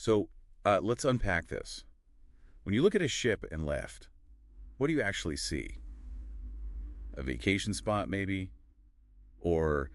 So let's unpack this. When you look at a ship and left, what do you actually see? A vacation spot, maybe? Or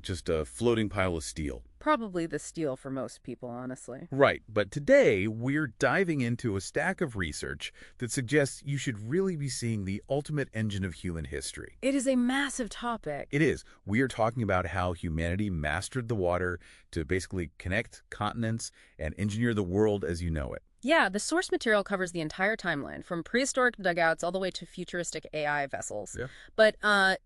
just a floating pile of steel? Probably the steel for most people, honestly. Right, but today we're diving into a stack of research that suggests you should really be seeing the ultimate engine of human history. It is a massive topic. It is. We are talking about how humanity mastered the water to basically connect continents and engineer the world as you know it. Yeah, the source material covers the entire timeline, from prehistoric dugouts all the way to futuristic AI vessels. Yeah. But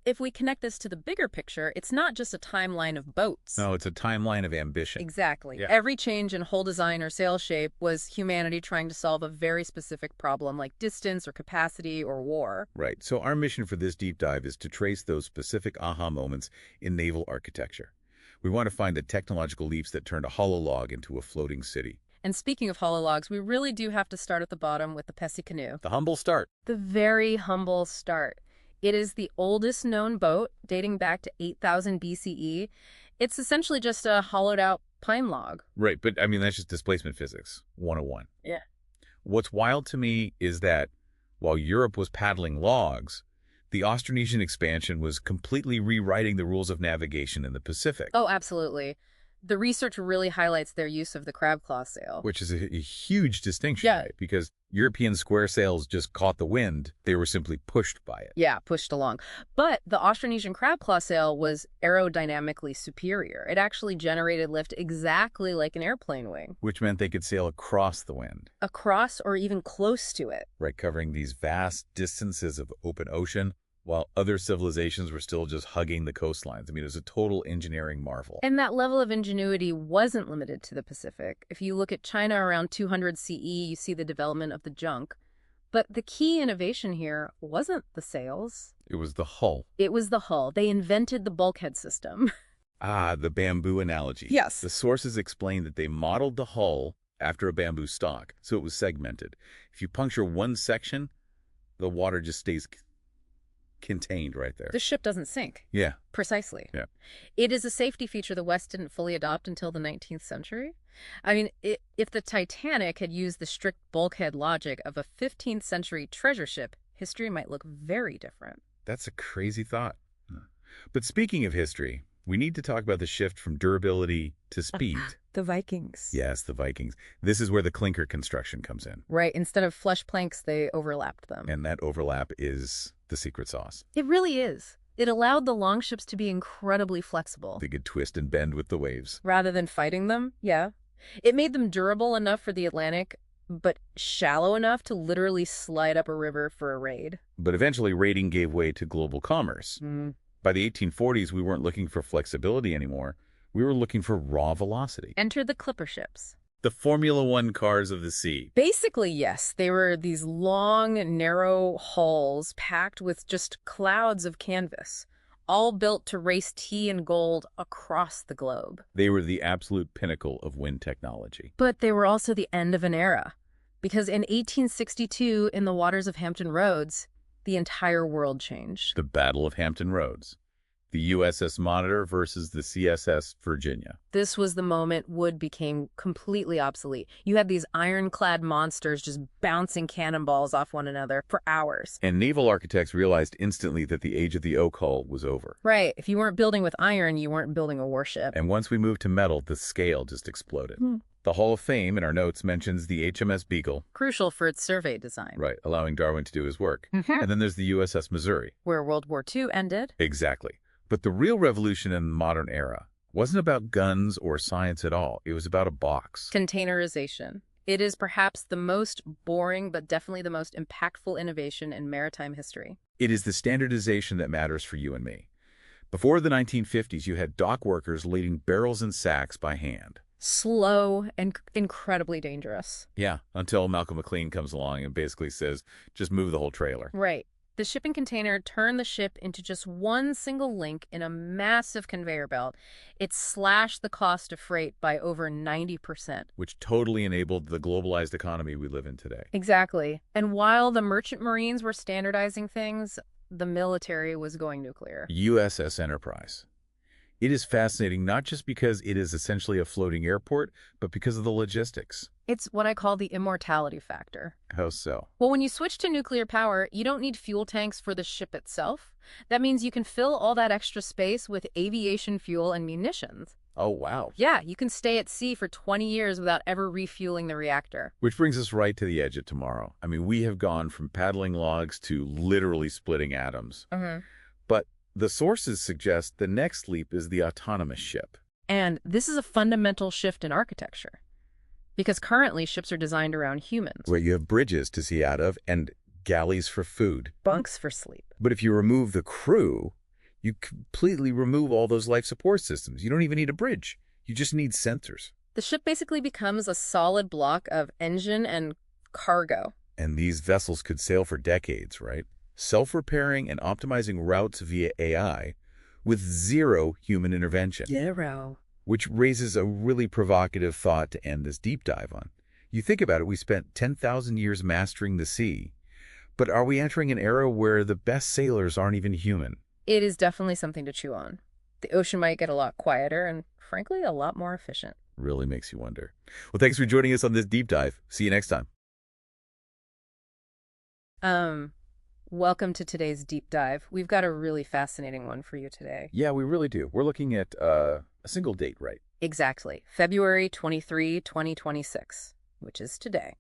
if we connect this to the bigger picture, it's not just a timeline of boats. No, it's a timeline of ambition. Exactly. Yeah. Every change in hull design or sail shape was humanity trying to solve a very specific problem like distance or capacity or war. Right. So our mission for this deep dive is to trace those specific aha moments in naval architecture. We want to find the technological leaps that turned a hollow log into a floating city. And speaking of holologs, we really do have to start at the bottom with the Pesci canoe. The humble start. The very humble start. It is the oldest known boat, dating back to 8,000 BCE. It's essentially just a hollowed-out pine log. Right, but I mean, that's just displacement physics 101. Yeah. What's wild to me is that while Europe was paddling logs, the Austronesian expansion was completely rewriting the rules of navigation in the Pacific. Oh, absolutely. The research really highlights their use of the crab claw sail. Which is a huge distinction, Yeah. right? Because European square sails just caught the wind. They were simply pushed by it. Yeah, pushed along. But the Austronesian crab claw sail was aerodynamically superior. It actually generated lift exactly like an airplane wing. Which meant they could sail across the wind. Across or even close to it. Right, covering these vast distances of open ocean, while other civilizations were still just hugging the coastlines. I mean, it was a total engineering marvel. And that level of ingenuity wasn't limited to the Pacific. If you look at China around 200 CE, you see the development of the junk. But the key innovation here wasn't the sails. It was the hull. It was the hull. They invented the bulkhead system. Ah, the bamboo analogy. Yes. The sources explain that they modeled the hull after a bamboo stalk, so it was segmented. If you puncture one section, the water just stays contained right there. The ship doesn't sink. Yeah. Precisely. Yeah. It is a safety feature the West didn't fully adopt until the 19th century. I mean, if the Titanic had used the strict bulkhead logic of a 15th century treasure ship, history might look very different. That's a crazy thought. But speaking of history, we need to talk about the shift from durability to speed. The Vikings. Yes, the Vikings. This is where the clinker construction comes in. Right. Instead of flush planks, they overlapped them. And that overlap is the secret sauce. It really is. It allowed the longships to be incredibly flexible. They could twist and bend with the waves. Rather than fighting them, yeah. It made them durable enough for the Atlantic, but shallow enough to literally slide up a river for a raid. But eventually, raiding gave way to global commerce. By the 1840s, we weren't looking for flexibility anymore. We were looking for raw velocity. Enter the clipper ships. The Formula One cars of the sea. Basically, yes. They were these long, narrow hulls packed with just clouds of canvas, all built to race tea and gold across the globe. They were the absolute pinnacle of wind technology. But they were also the end of an era, because in 1862, in the waters of Hampton Roads, the entire world changed. The Battle of Hampton Roads. The USS Monitor versus the CSS Virginia. This was the moment wood became completely obsolete. You had these ironclad monsters just bouncing cannonballs off one another for hours. And naval architects realized instantly that the age of the oak hull was over. Right. If you weren't building with iron, you weren't building a warship. And once we moved to metal, the scale just exploded. The Hall of Fame in our notes mentions the HMS Beagle. Crucial for its survey design. Right, allowing Darwin to do his work. And then there's the USS Missouri. Where World War II ended. Exactly. But the real revolution in the modern era wasn't about guns or science at all. It was about a box. Containerization. It is perhaps the most boring, but definitely the most impactful innovation in maritime history. It is the standardization that matters for you and me. Before the 1950s, you had dock workers lading barrels and sacks by hand. Slow and incredibly dangerous. Yeah, until Malcolm McLean comes along and basically says, just move the whole trailer. Right. The shipping container turned the ship into just one single link in a massive conveyor belt. It slashed the cost of freight by over 90%. Which totally enabled the globalized economy we live in today. Exactly. And while the merchant marines were standardizing things, the military was going nuclear. USS Enterprise. It is fascinating not just because it is essentially a floating airport, but because of the logistics. It's what I call the immortality factor. How so? Well, when you switch to nuclear power, you don't need fuel tanks for the ship itself. That means you can fill all that extra space with aviation fuel and munitions. Oh, wow. Yeah, you can stay at sea for 20 years without ever refueling the reactor. Which brings us right to the edge of tomorrow. I mean, we have gone from paddling logs to literally splitting atoms. But the sources suggest the next leap is the autonomous ship. And this is a fundamental shift in architecture. Because currently, ships are designed around humans. Where you have bridges to see out of and galleys for food. Bunks for sleep. But if you remove the crew, you completely remove all those life support systems. You don't even need a bridge. You just need sensors. The ship basically becomes a solid block of engine and cargo. And these vessels could sail for decades, right? Self-repairing and optimizing routes via AI with zero human intervention. Zero. Which raises a really provocative thought to end this deep dive on. You think about it, we spent 10,000 years mastering the sea, but are we entering an era where the best sailors aren't even human? It is definitely something to chew on. The ocean might get a lot quieter and, frankly, a lot more efficient. Really makes you wonder. Well, thanks for joining us on this deep dive. See you next time. Welcome to today's deep dive. We've got a really fascinating one for you today. Yeah, we really do. We're looking at a single date, right? Exactly. February 23, 2026, which is today.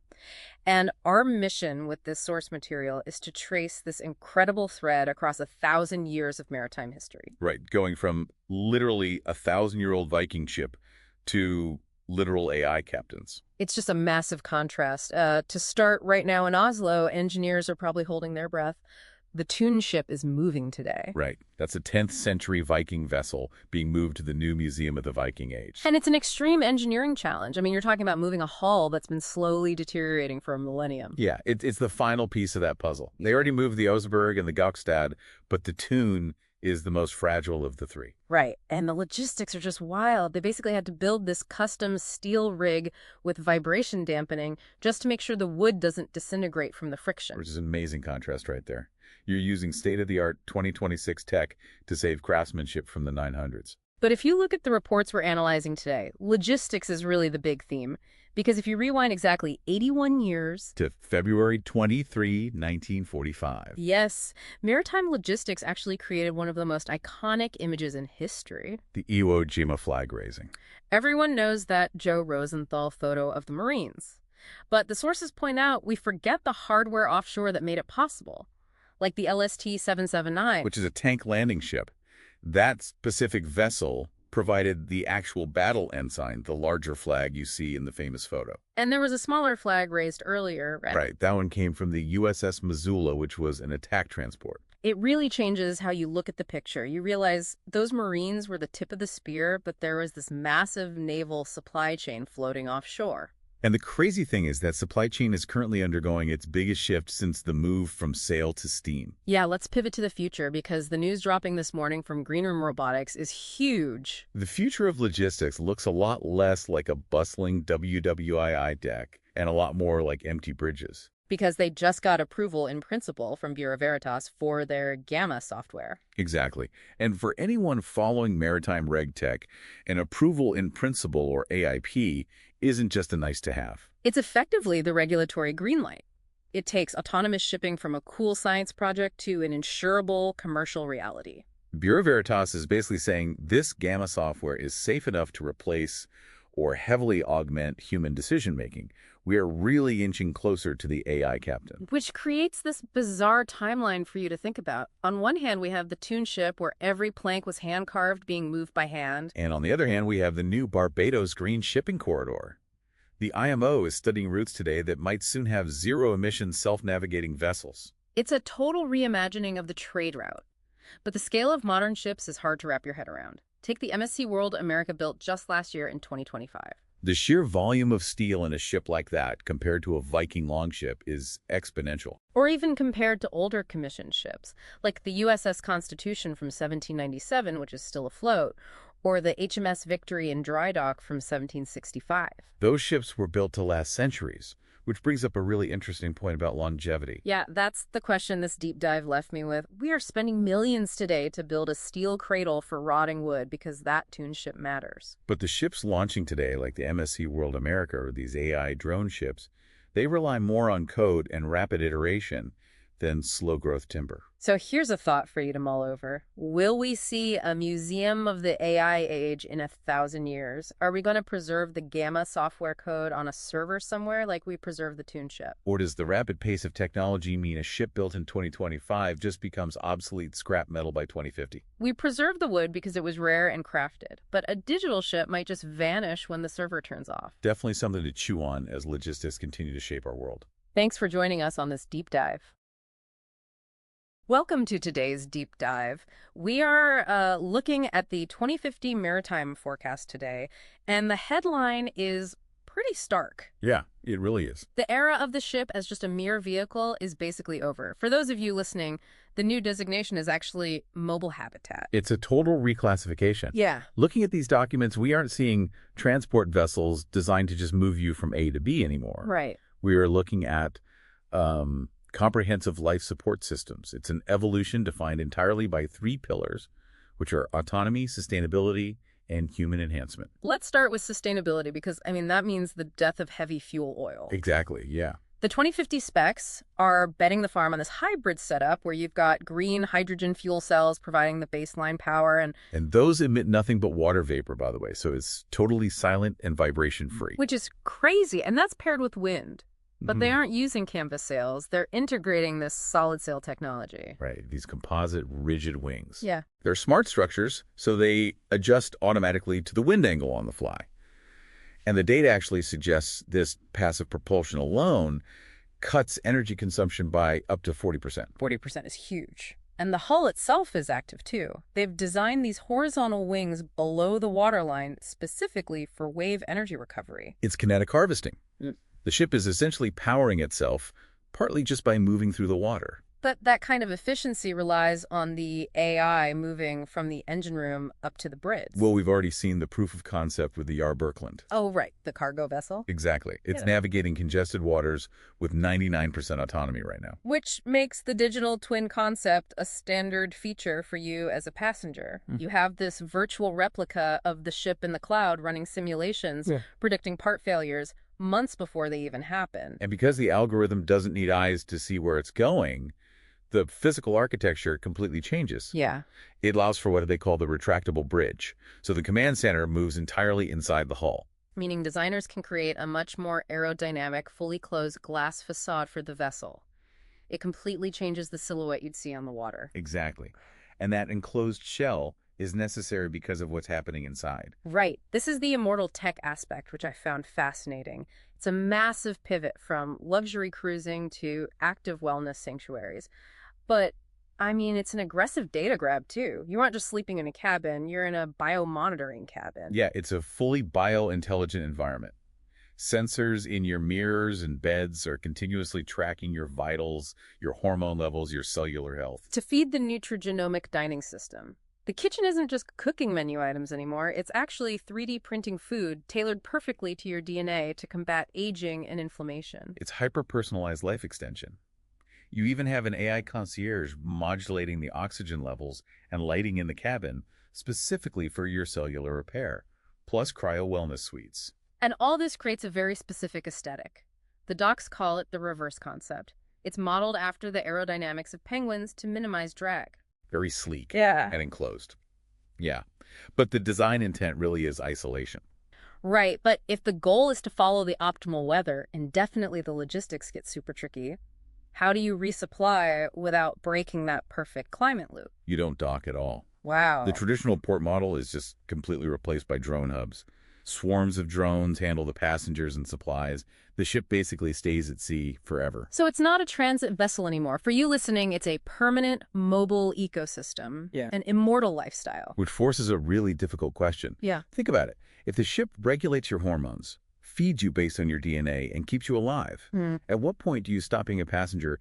And our mission with this source material is to trace this incredible thread across 1,000 years of maritime history. Right, going from literally a 1,000-year-old Viking ship to literal AI captains. It's just a massive contrast. To start right now in Oslo, engineers are probably holding their breath. The Thun ship is moving today. Right. That's a 10th century Viking vessel being moved to the new Museum of the Viking Age. And it's an extreme engineering challenge. I mean, you're talking about moving a hull that's been slowly deteriorating for a millennium. Yeah, it's the final piece of that puzzle. They already moved the Oseberg and the Gokstad, but the Thun is the most fragile of the three. Right. And the logistics are just wild. They basically had to build this custom steel rig with vibration dampening just to make sure the wood doesn't disintegrate from the friction. Which is an amazing contrast right there. You're using state-of-the-art 2026 tech to save craftsmanship from the 900s. But if you look at the reports we're analyzing today, logistics is really the big theme. Because if you rewind exactly 81 years... to February 23, 1945. Yes, maritime logistics actually created one of the most iconic images in history. The Iwo Jima flag raising. Everyone knows that Joe Rosenthal photo of the Marines. But the sources point out we forget the hardware offshore that made it possible. Like the LST-779. Which is a tank landing ship. That specific vessel provided the actual battle ensign, the larger flag you see in the famous photo. And there was a smaller flag raised earlier, right? Right. That one came from the USS Missoula, which was an attack transport. It really changes how you look at the picture. You realize those Marines were the tip of the spear, but there was this massive naval supply chain floating offshore. And the crazy thing is that supply chain is currently undergoing its biggest shift since the move from sail to steam. Yeah, let's pivot to the future because the news dropping this morning from Greenroom Robotics is huge. The future of logistics looks a lot less like a bustling WWII deck and a lot more like empty bridges. Because they just got approval in principle from Bureau Veritas for their Gamma software. Exactly. And for anyone following maritime reg tech, an approval in principle, or AIP, isn't just a nice to have. It's effectively the regulatory green light. It takes autonomous shipping from a cool science project to an insurable commercial reality. Bureau Veritas is basically saying this Gamma software is safe enough to replace or heavily augment human decision-making. We are really inching closer to the AI captain. Which creates this bizarre timeline for you to think about. On one hand, we have the Thun ship where every plank was hand-carved, being moved by hand. And on the other hand, we have the new Barbados Green Shipping Corridor. The IMO is studying routes today that might soon have zero-emission self-navigating vessels. It's a total reimagining of the trade route. But the scale of modern ships is hard to wrap your head around. Take the MSC World America built just last year in 2025. The sheer volume of steel in a ship like that compared to a Viking longship is exponential. Or even compared to older commissioned ships, like the USS Constitution from 1797, which is still afloat, or the HMS Victory in dry dock from 1765. Those ships were built to last centuries, Which brings up a really interesting point about longevity. Yeah, that's the question this deep dive left me with. We are spending millions today to build a steel cradle for rotting wood because that tune ship matters. But the ships launching today, like the MSC World America or these AI drone ships, they rely more on code and rapid iteration than slow-growth timber. So here's a thought for you to mull over. Will we see a museum of the AI age in 1,000 years? Are we going to preserve the Gamma software code on a server somewhere like we preserve the tune ship? Or does the rapid pace of technology mean a ship built in 2025 just becomes obsolete scrap metal by 2050? We preserve the wood because it was rare and crafted, but a digital ship might just vanish when the server turns off. Definitely something to chew on as logistics continue to shape our world. Thanks for joining us on this deep dive. Welcome to today's deep dive. We are looking at the 2050 maritime forecast today, and the headline is pretty stark. Yeah, it really is. The era of the ship as just a mere vehicle is basically over. For those of you listening, the new designation is actually mobile habitat. It's a total reclassification. Yeah. Looking at these documents, we aren't seeing transport vessels designed to just move you from A to B anymore. Right. We are looking at comprehensive life support systems. It's an evolution defined entirely by 3 pillars, which are autonomy, sustainability, and human enhancement. Let's start with sustainability because, that means the death of heavy fuel oil. Exactly, yeah. The 2050 specs are betting the farm on this hybrid setup where you've got green hydrogen fuel cells providing the baseline power And those emit nothing but water vapor, by the way, so it's totally silent and vibration-free. which is crazy, and that's paired with wind. But they aren't using canvas sails. They're integrating this solid sail technology. Right, these composite rigid wings. Yeah. They're smart structures, so they adjust automatically to the wind angle on the fly. And the data actually suggests this passive propulsion alone cuts energy consumption by up to 40%. 40% is huge. And the hull itself is active too. They've designed these horizontal wings below the waterline specifically for wave energy recovery. It's kinetic harvesting. The ship is essentially powering itself, partly just by moving through the water. But that kind of efficiency relies on the AI moving from the engine room up to the bridge. Well, we've already seen the proof of concept with the Yar Birkeland. Oh, right. The cargo vessel. Exactly. It's Yeah. navigating congested waters with 99% autonomy right now. Which makes the digital twin concept a standard feature for you as a passenger. You have this virtual replica of the ship in the cloud running simulations, predicting part failures months before they even happen. And because the algorithm doesn't need eyes to see where it's going, the physical architecture completely changes. Yeah. It allows for what they call the retractable bridge. So the command center moves entirely inside the hull. Meaning designers can create a much more aerodynamic, fully closed glass facade for the vessel. It completely changes the silhouette you'd see on the water. Exactly. And that enclosed shell is necessary because of what's happening inside. Right. This is the immortal tech aspect, which I found fascinating. It's a massive pivot from luxury cruising to active wellness sanctuaries. But, it's an aggressive data grab, too. You aren't just sleeping in a cabin, you're in a biomonitoring cabin. Yeah, it's a fully bio-intelligent environment. Sensors in your mirrors and beds are continuously tracking your vitals, your hormone levels, your cellular health. To feed the nutrigenomic dining system. The kitchen isn't just cooking menu items anymore. It's actually 3D printing food tailored perfectly to your DNA to combat aging and inflammation. It's hyper-personalized life extension. You even have an AI concierge modulating the oxygen levels and lighting in the cabin specifically for your cellular repair, plus cryo wellness suites. And all this creates a very specific aesthetic. The docs call it the reverse concept. It's modeled after the aerodynamics of penguins to minimize drag. Very sleek Yeah. and enclosed. Yeah, but the design intent really is isolation. Right, but if the goal is to follow the optimal weather, and definitely the logistics get super tricky, how do you resupply without breaking that perfect climate loop? You don't dock at all. Wow. The traditional port model is just completely replaced by drone hubs. Swarms of drones handle the passengers and supplies. The ship basically stays at sea forever. So it's not a transit vessel anymore. For you listening, it's a permanent mobile ecosystem, an immortal lifestyle. Which forces a really difficult question. Yeah. Think about it. If the ship regulates your hormones, feeds you based on your DNA, and keeps you alive, at what point do you stop being a passenger